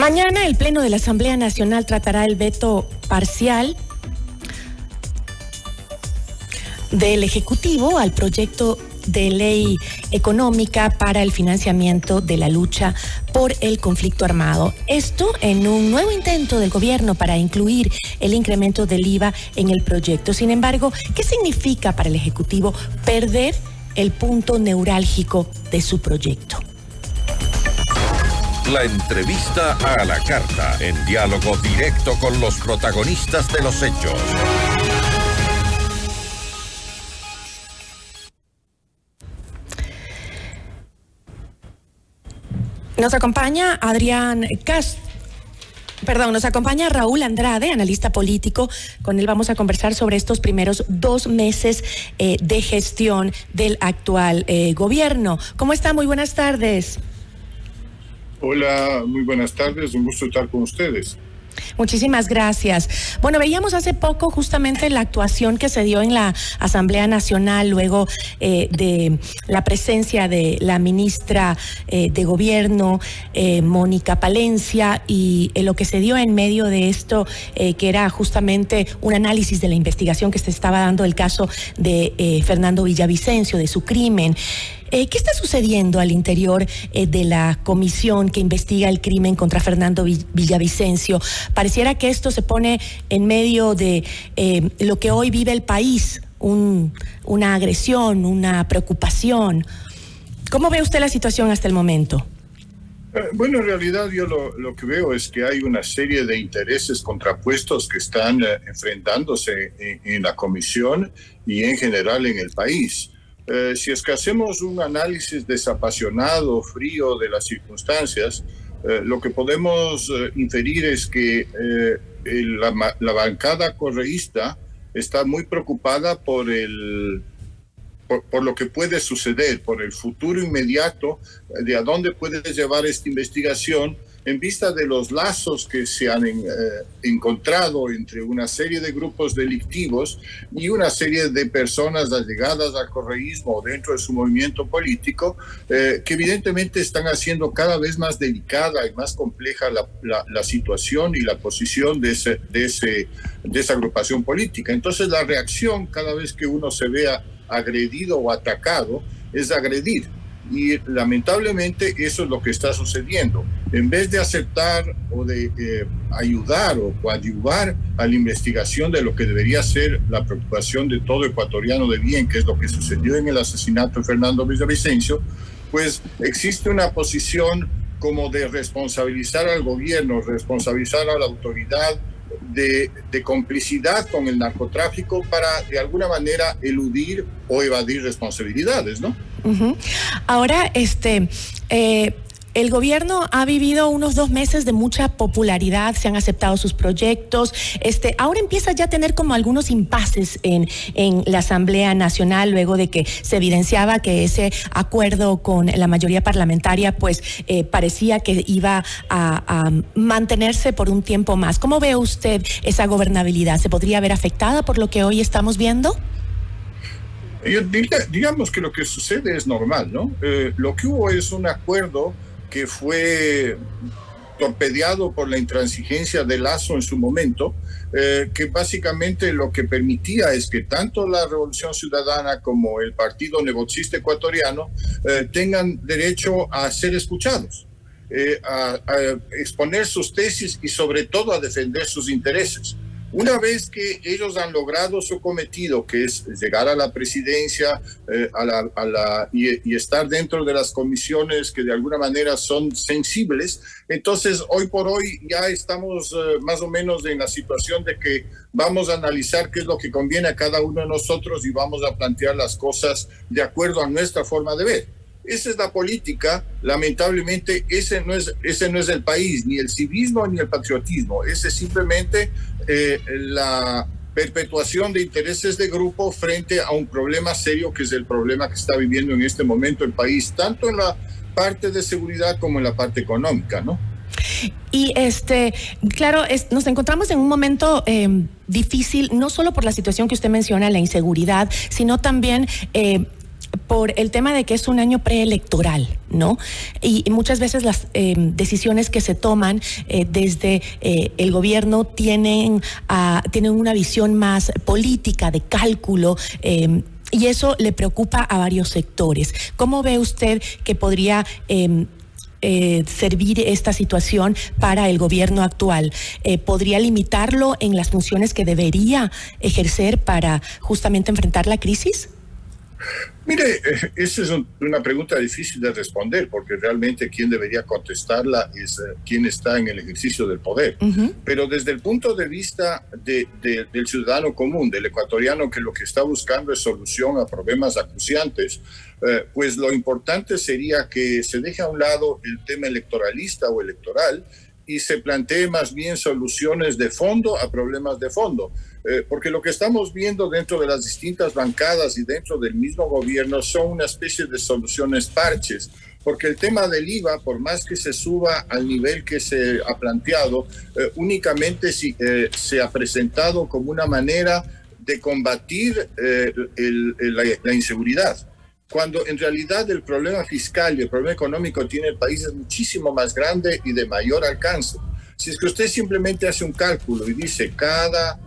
Mañana el Pleno de la Asamblea Nacional tratará el veto parcial del Ejecutivo al proyecto de ley económica para el financiamiento de la lucha por el conflicto armado. Esto en un nuevo intento del gobierno para incluir el incremento del IVA en el proyecto. Sin embargo, ¿qué significa para el Ejecutivo perder el punto neurálgico de su proyecto? La entrevista a la carta, en diálogo directo con los protagonistas de los hechos. Nos acompaña nos acompaña Raúl Andrade, analista político. Con él vamos a conversar sobre estos primeros 2 meses de gestión del actual gobierno. ¿Cómo está? Muy buenas tardes. Hola, muy buenas tardes. Un gusto estar con ustedes. Muchísimas gracias. Bueno, veíamos hace poco justamente la actuación que se dio en la Asamblea Nacional luego de la presencia de la ministra de Gobierno, Mónica Palencia, y lo que se dio en medio de esto, que era justamente un análisis de la investigación que se estaba dando el caso de Fernando Villavicencio, de su crimen. ¿Qué está sucediendo al interior de la comisión que investiga el crimen contra Fernando Villavicencio? Pareciera que esto se pone en medio de lo que hoy vive el país, una agresión, una preocupación. ¿Cómo ve usted la situación hasta el momento? Bueno, en realidad yo lo que veo es que hay una serie de intereses contrapuestos que están enfrentándose en la comisión y en general en el país. Si es que hacemos un análisis desapasionado, frío de las circunstancias, lo que podemos inferir es que la bancada correísta está muy preocupada por lo que puede suceder, por el futuro inmediato, de a dónde puede llevar esta investigación en vista de los lazos que se han encontrado entre una serie de grupos delictivos y una serie de personas allegadas al correísmo dentro de su movimiento político, que evidentemente están haciendo cada vez más delicada y más compleja la situación y la posición de esa agrupación política. Entonces la reacción cada vez que uno se vea agredido o atacado es agredir. Y lamentablemente eso es lo que está sucediendo. En vez de aceptar o de ayudar o coadyuvar a la investigación de lo que debería ser la preocupación de todo ecuatoriano de bien, que es lo que sucedió en el asesinato de Fernando Villavicencio, pues existe una posición como de responsabilizar al gobierno, responsabilizar a la autoridad de complicidad con el narcotráfico para de alguna manera eludir o evadir responsabilidades, ¿no? Uh-huh. Ahora, el gobierno ha vivido unos 2 meses de mucha popularidad, se han aceptado sus proyectos. Ahora empieza ya a tener como algunos impases en la Asamblea Nacional, luego de que se evidenciaba que ese acuerdo con la mayoría parlamentaria pues parecía que iba a mantenerse por un tiempo más. ¿Cómo ve usted esa gobernabilidad? ¿Se podría ver afectada por lo que hoy estamos viendo? Digamos que lo que sucede es normal, ¿no? Lo que hubo es un acuerdo que fue torpedeado por la intransigencia de Lasso en su momento, que básicamente lo que permitía es que tanto la Revolución Ciudadana como el Partido Negocista Ecuatoriano tengan derecho a ser escuchados, a exponer sus tesis y sobre todo a defender sus intereses. Una vez que ellos han logrado su cometido, que es llegar a la presidencia y estar dentro de las comisiones que de alguna manera son sensibles, entonces hoy por hoy ya estamos más o menos en la situación de que vamos a analizar qué es lo que conviene a cada uno de nosotros y vamos a plantear las cosas de acuerdo a nuestra forma de ver. Esa es la política. Lamentablemente ese no es el país, ni el civismo ni el patriotismo. Ese es simplemente la perpetuación de intereses de grupo frente a un problema serio, que es el problema que está viviendo en este momento el país, tanto en la parte de seguridad como en la parte económica, ¿no? Y claro, nos encontramos en un momento difícil, no solo por la situación que usted menciona, la inseguridad, sino también por el tema de que es un año preelectoral, ¿no? Y muchas veces las decisiones que se toman desde el gobierno tienen una visión más política, de cálculo, y eso le preocupa a varios sectores. ¿Cómo ve usted que podría servir esta situación para el gobierno actual? ¿Podría limitarlo en las funciones que debería ejercer para justamente enfrentar la crisis? Mire, esa es una pregunta difícil de responder, porque realmente quien debería contestarla es quien está en el ejercicio del poder. Pero desde el punto de vista del ciudadano común, del ecuatoriano, que lo que está buscando es solución a problemas acuciantes, pues lo importante sería que se deje a un lado el tema electoralista o electoral y se plantee más bien soluciones de fondo a problemas de fondo. Porque lo que estamos viendo dentro de las distintas bancadas y dentro del mismo gobierno son una especie de soluciones parches, porque el tema del IVA, por más que se suba al nivel que se ha planteado, únicamente se ha presentado como una manera de combatir la inseguridad, cuando en realidad el problema fiscal y el problema económico tiene el país es muchísimo más grande y de mayor alcance. Si es que usted simplemente hace un cálculo y dice cada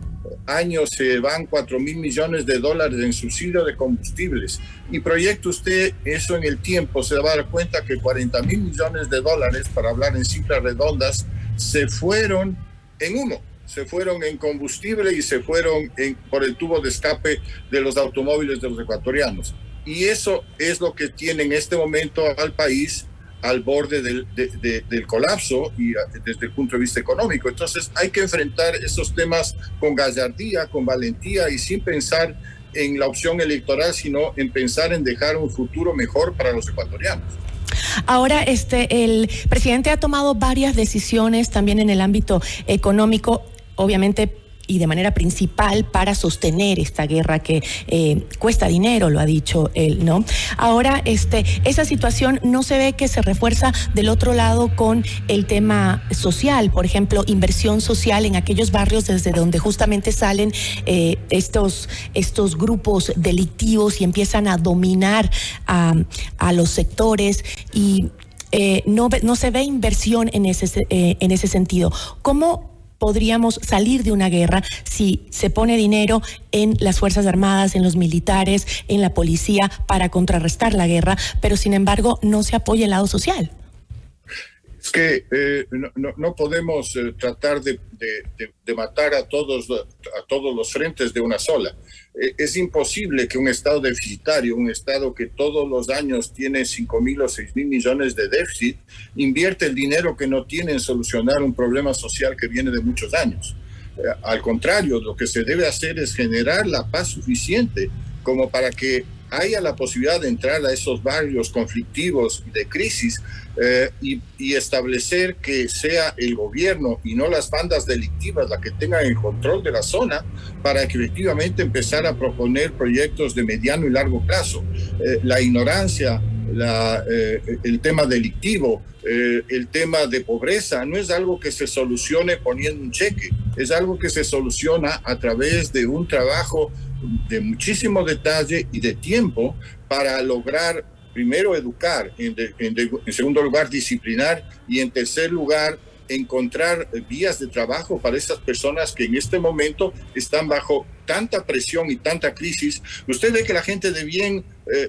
año se van 4.000 millones de dólares en subsidio de combustibles y proyecta usted eso en el tiempo, se va a dar cuenta que 40.000 millones de dólares, para hablar en cifras redondas, se fueron en humo, se fueron en combustible y se fueron por el tubo de escape de los automóviles de los ecuatorianos. Y eso es lo que tiene en este momento al país al borde del colapso y desde el punto de vista económico. Entonces hay que enfrentar esos temas con gallardía, con valentía y sin pensar en la opción electoral, sino en pensar en dejar un futuro mejor para los ecuatorianos. Ahora, el presidente ha tomado varias decisiones también en el ámbito económico, obviamente, y de manera principal para sostener esta guerra que cuesta dinero, lo ha dicho él, ¿no? Ahora, esa situación no se ve que se refuerza del otro lado con el tema social, por ejemplo, inversión social en aquellos barrios desde donde justamente salen estos grupos delictivos y empiezan a dominar a los sectores y no se ve inversión en ese sentido. ¿Cómo podríamos salir de una guerra si se pone dinero en las Fuerzas Armadas, en los militares, en la policía para contrarrestar la guerra, pero sin embargo no se apoya el lado social? Es que no podemos tratar de matar a todos los frentes de una sola. Es imposible que un Estado deficitario, un Estado que todos los años tiene 5.000 o 6.000 millones de déficit, invierte el dinero que no tiene en solucionar un problema social que viene de muchos años. Al contrario, lo que se debe hacer es generar la paz suficiente como para que haya la posibilidad de entrar a esos barrios conflictivos y de crisis y establecer que sea el gobierno y no las bandas delictivas las que tengan el control de la zona para que efectivamente empezar a proponer proyectos de mediano y largo plazo. La ignorancia, el tema delictivo, el tema de pobreza no es algo que se solucione poniendo un cheque, es algo que se soluciona a través de un trabajo de muchísimo detalle y de tiempo para lograr, primero, educar, en segundo lugar, disciplinar y en tercer lugar, encontrar vías de trabajo para esas personas que en este momento están bajo tanta presión y tanta crisis. Usted ve que la gente de bien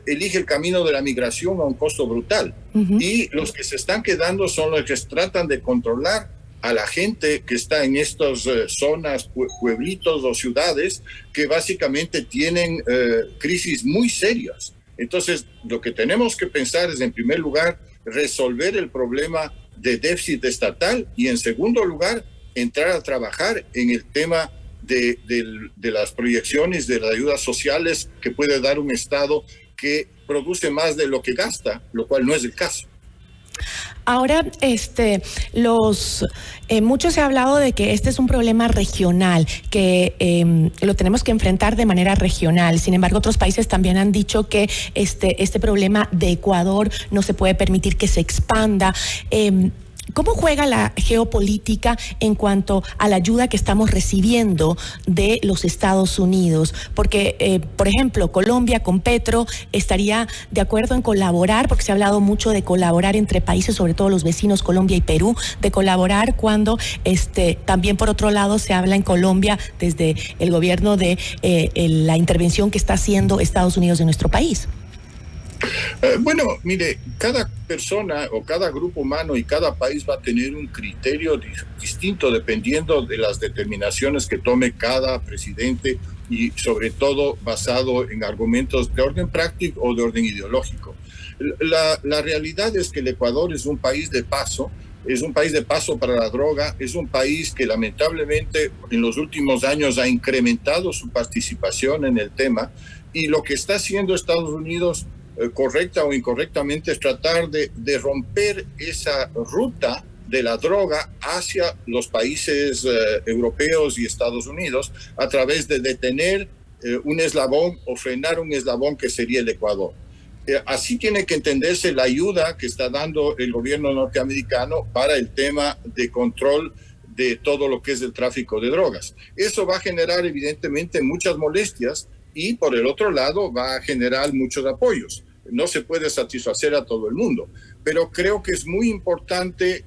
elige el camino de la migración a un costo brutal. Y los que se están quedando son los que tratan de controlar a la gente que está en estas zonas, pueblitos o ciudades que básicamente tienen crisis muy serias. Entonces, lo que tenemos que pensar es, en primer lugar, resolver el problema de déficit estatal y, en segundo lugar, entrar a trabajar en el tema de las proyecciones de las ayudas sociales que puede dar un Estado que produce más de lo que gasta, lo cual no es el caso. Ahora, mucho se ha hablado de que este es un problema regional, que lo tenemos que enfrentar de manera regional. Sin embargo, otros países también han dicho que este problema de Ecuador no se puede permitir que se expanda. ¿Cómo juega la geopolítica en cuanto a la ayuda que estamos recibiendo de los Estados Unidos? Porque, por ejemplo, Colombia con Petro estaría de acuerdo en colaborar, porque se ha hablado mucho de colaborar entre países, sobre todo los vecinos Colombia y Perú, de colaborar cuando también por otro lado se habla en Colombia desde el gobierno de la intervención que está haciendo Estados Unidos en nuestro país. Bueno, mire, cada persona o cada grupo humano y cada país va a tener un criterio distinto dependiendo de las determinaciones que tome cada presidente y sobre todo basado en argumentos de orden práctico o de orden ideológico. La realidad es que el Ecuador es un país de paso. Es un país de paso para la droga, es un país que lamentablemente en los últimos años ha incrementado su participación en el tema, y lo que está haciendo Estados Unidos, correcta o incorrectamente, es tratar de romper esa ruta de la droga hacia los países europeos y Estados Unidos a través de detener un eslabón o frenar un eslabón que sería el Ecuador. Así tiene que entenderse la ayuda que está dando el gobierno norteamericano para el tema de control de todo lo que es el tráfico de drogas. Eso va a generar evidentemente muchas molestias y por el otro lado va a generar muchos apoyos. No se puede satisfacer a todo el mundo, pero creo que es muy importante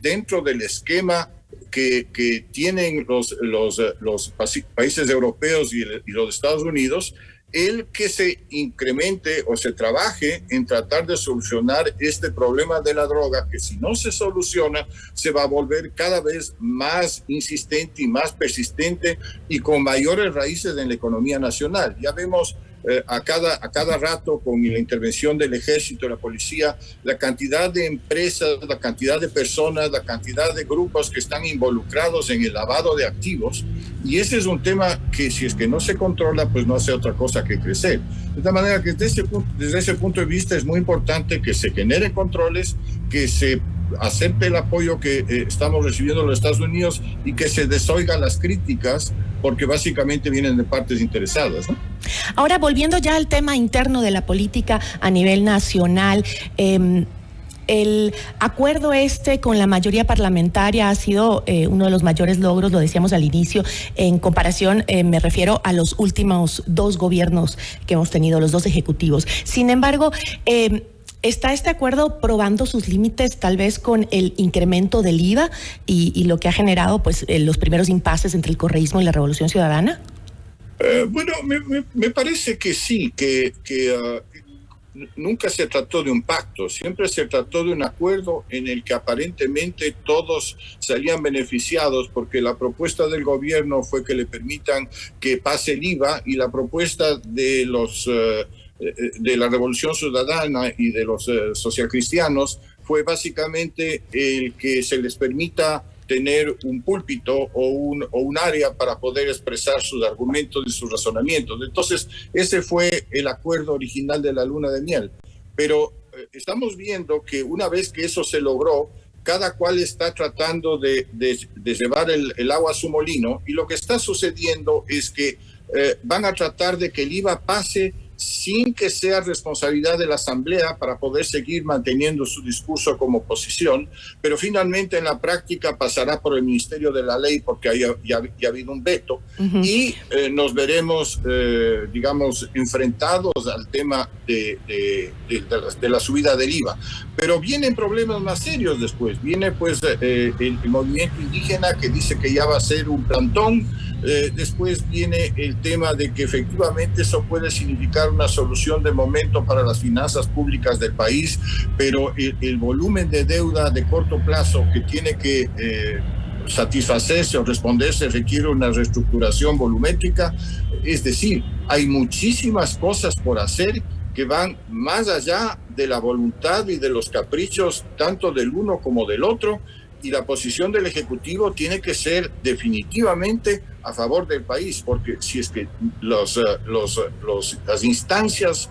dentro del esquema que tienen los países europeos y los Estados Unidos, el que se incremente o se trabaje en tratar de solucionar este problema de la droga, que si no se soluciona se va a volver cada vez más insistente y más persistente y con mayores raíces en la economía nacional. Ya vemos a cada rato con la intervención del ejército, la policía, la cantidad de empresas, la cantidad de personas, la cantidad de grupos que están involucrados en el lavado de activos, y ese es un tema que si es que no se controla, pues no hace otra cosa que crecer. De tal manera que desde ese punto de vista es muy importante que se generen controles, que se acepte el apoyo que estamos recibiendo de los Estados Unidos y que se desoigan las críticas, porque básicamente vienen de partes interesadas, ¿no? Ahora, volviendo ya al tema interno de la política a nivel nacional, el acuerdo con la mayoría parlamentaria ha sido uno de los mayores logros, lo decíamos al inicio, en comparación, me refiero a los últimos dos gobiernos que hemos tenido, los dos ejecutivos. Sin embargo, ¿está este acuerdo probando sus límites tal vez con el incremento del IVA y lo que ha generado pues los primeros impases entre el correísmo y la Revolución Ciudadana? Bueno, me parece que sí, que nunca se trató de un pacto, siempre se trató de un acuerdo en el que aparentemente todos salían beneficiados, porque la propuesta del gobierno fue que le permitan que pase el IVA, y la propuesta de la Revolución Ciudadana y de los socialcristianos fue básicamente el que se les permita tener un púlpito o un área para poder expresar sus argumentos y sus razonamientos. Entonces, ese fue el acuerdo original de la luna de miel. Pero estamos viendo que una vez que eso se logró, cada cual está tratando de llevar el agua a su molino, y lo que está sucediendo es que van a tratar de que el IVA pase sin que sea responsabilidad de la Asamblea para poder seguir manteniendo su discurso como oposición, pero finalmente en la práctica pasará por el Ministerio de la Ley, porque ya ha habido un veto, y nos veremos, digamos, enfrentados al tema de la subida del IVA. Pero vienen problemas más serios después. Viene pues el movimiento indígena, que dice que ya va a ser un plantón. Después viene el tema de que efectivamente eso puede significar una solución de momento para las finanzas públicas del país, pero el volumen de deuda de corto plazo que tiene que satisfacerse o responderse requiere una reestructuración volumétrica. Es decir, hay muchísimas cosas por hacer que van más allá de la voluntad y de los caprichos tanto del uno como del otro, y la posición del Ejecutivo tiene que ser definitivamente a favor del país, porque si es que las instancias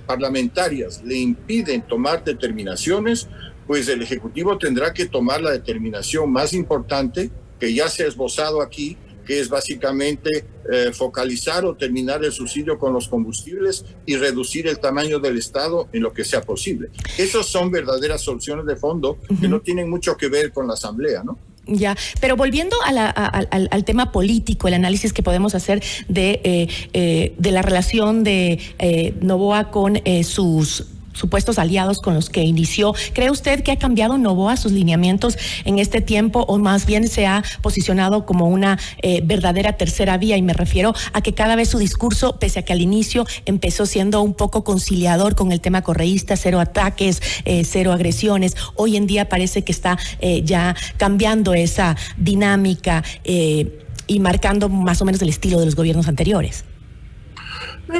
parlamentarias le impiden tomar determinaciones, pues el Ejecutivo tendrá que tomar la determinación más importante, que ya se ha esbozado aquí, que es básicamente focalizar o terminar el subsidio con los combustibles y reducir el tamaño del Estado en lo que sea posible. Esas son verdaderas soluciones de fondo que no tienen mucho que ver con la Asamblea, ¿no? Ya, pero volviendo al tema político, el análisis que podemos hacer de la relación de Noboa con sus supuestos aliados con los que inició, ¿cree usted que ha cambiado Noboa sus lineamientos en este tiempo o más bien se ha posicionado como una verdadera tercera vía? Y me refiero a que cada vez su discurso, pese a que al inicio empezó siendo un poco conciliador con el tema correísta, cero ataques, cero agresiones, hoy en día parece que está ya cambiando esa dinámica y marcando más o menos el estilo de los gobiernos anteriores.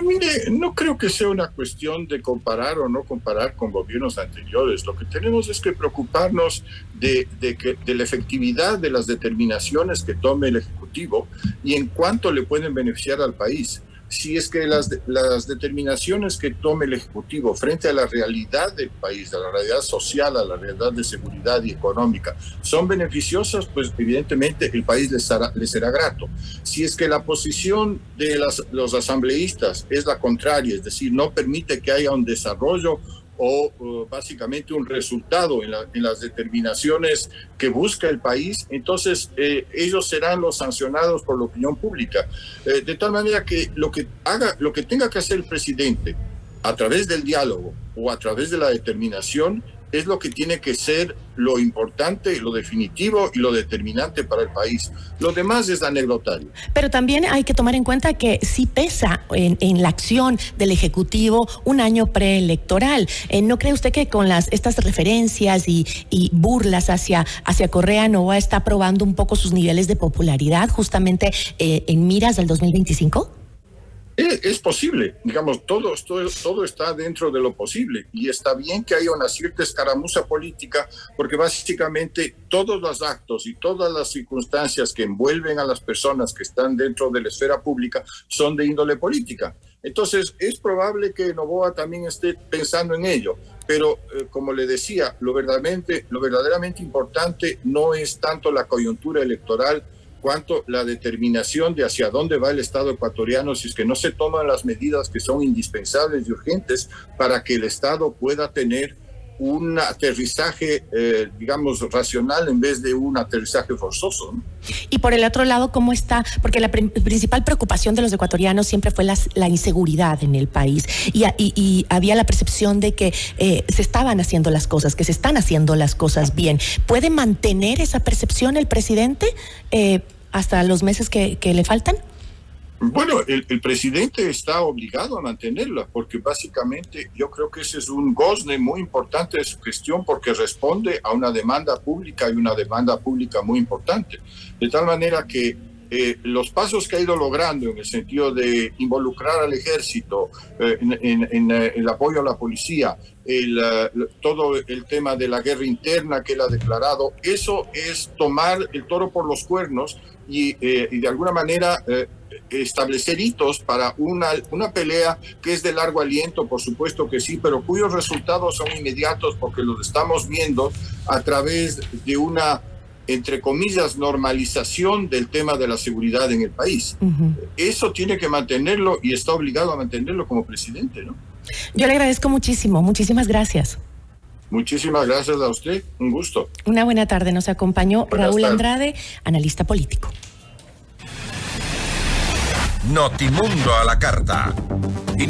Mire, no creo que sea una cuestión de comparar o no comparar con gobiernos anteriores. Lo que tenemos es que preocuparnos de la efectividad de las determinaciones que tome el Ejecutivo y en cuánto le pueden beneficiar al país. Si es que las determinaciones que tome el Ejecutivo frente a la realidad del país, a la realidad social, a la realidad de seguridad y económica, son beneficiosas, pues evidentemente el país les será grato. Si es que la posición de los asambleístas es la contraria, es decir, no permite que haya un desarrollo o básicamente un resultado en las determinaciones que busca el país, entonces ellos serán los sancionados por la opinión pública. De tal manera que lo que tenga que hacer el presidente a través del diálogo o a través de la determinación es lo que tiene que ser lo importante, lo definitivo y lo determinante para el país. Lo demás es anecdotario. Pero también hay que tomar en cuenta que sí pesa en la acción del Ejecutivo un año preelectoral. ¿No cree usted que con estas referencias y burlas hacia Correa, Noboa está probando un poco sus niveles de popularidad justamente en miras del 2025? Es posible, digamos, todo está dentro de lo posible y está bien que haya una cierta escaramuza política porque básicamente todos los actos y todas las circunstancias que envuelven a las personas que están dentro de la esfera pública son de índole política. Entonces es probable que Noboa también esté pensando en ello, pero como le decía, lo verdaderamente importante no es tanto la coyuntura electoral cuanto la determinación de hacia dónde va el Estado ecuatoriano si es que no se toman las medidas que son indispensables y urgentes para que el Estado pueda tener un aterrizaje, digamos, racional en vez de un aterrizaje forzoso, ¿no? Y por el otro lado, ¿cómo está? Porque la principal preocupación de los ecuatorianos siempre fue la inseguridad en el país y había la percepción de que se estaban haciendo las cosas, que se están haciendo las cosas bien. ¿Puede mantener esa percepción el presidente hasta los meses que le faltan? Bueno, el presidente está obligado a mantenerla porque básicamente yo creo que ese es un gozne muy importante de su gestión porque responde a una demanda pública y una demanda pública muy importante. De tal manera que los pasos que ha ido logrando en el sentido de involucrar al ejército en el apoyo a la policía, todo el tema de la guerra interna que él ha declarado, eso es tomar el toro por los cuernos y de alguna manera establecer hitos para una pelea que es de largo aliento, por supuesto que sí, pero cuyos resultados son inmediatos porque los estamos viendo a través de una, entre comillas, normalización del tema de la seguridad en el país. Eso tiene que mantenerlo y está obligado a mantenerlo como presidente, ¿no? Yo le agradezco muchísimo, muchísimas gracias. Muchísimas gracias a usted, un gusto. Una buena tarde, nos acompañó Raúl Andrade, analista político. Notimundo a la carta.